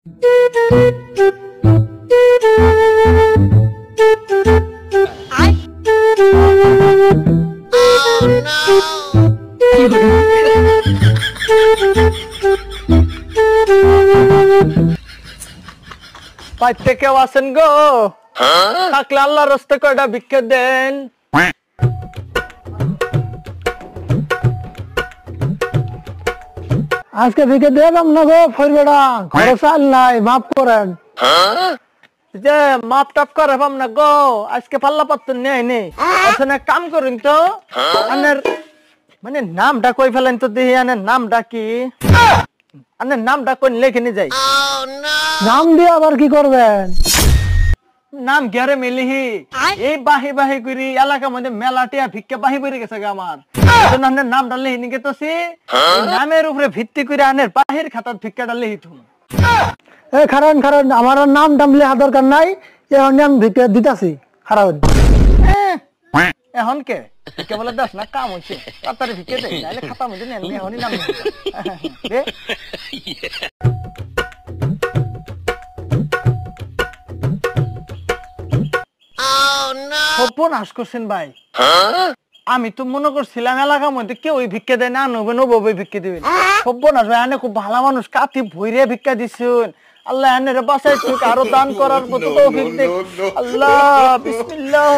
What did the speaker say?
বাইতে কেউ আছেন গো? থাকলে আল্লাহর রাস্তে কয়টা ভিক্ষা দেন। আজকে ভিক্ষা দেবাম না গো ফরবেড়া, খরচ আল নাই, মাফ করেন। যে মাপ টাপ করে পাম না গো, আজকে পাল্লা পাত্তর নেই নেই। আসলে কাম করুন তো, আনের মানে নামটা কই ফেলেন তো দেখি, আনের নামটা কি? আনের নামটা কই লেখে নিয়ে যাই। নাম দিয়ে আবার কি করবেন? নাম গেরে মেলিহি এই বাহি বাহি করি এলাকার মধ্যে মেলাটিয়া ভিক্ষা বাহি বেড়ে গেছে আমার। আনের নামটা লিখি নিকে তো নামের উপরে ভিত্তি করে আনের বাহির খাতার ভিক্ষাটা লিখি তুম। খারান খারান, আমার নাম টাম লেখা দরকার নাই, এখন আমি ভিক্ষা দিতাছি। খারান এখন কে ভিক্ষা বলে দাস না, কাম হয়েছে তাড়াতাড়ি ভিক্ষা দেয়, নাহলে খাতা মধ্যে নেন এখনই নাম সর্বনাশ করছেন ভাই। আমি তো মনে করছিলাম এলাকার মধ্যে কেউ ভিক্ষা দেয় না, নবে নবে ভিক্ষা দিবেন। সর্বনাশ ভাই, আনে খুব ভালো মানুষ, কাতি ভইরে ভিক্ষা দিচ্ছেন। আল্লাহ আনের বাঁচাইছে, আরো দান করার মতো তৌফিক দেখ আল্লাহ। বিসমিল্লাহ।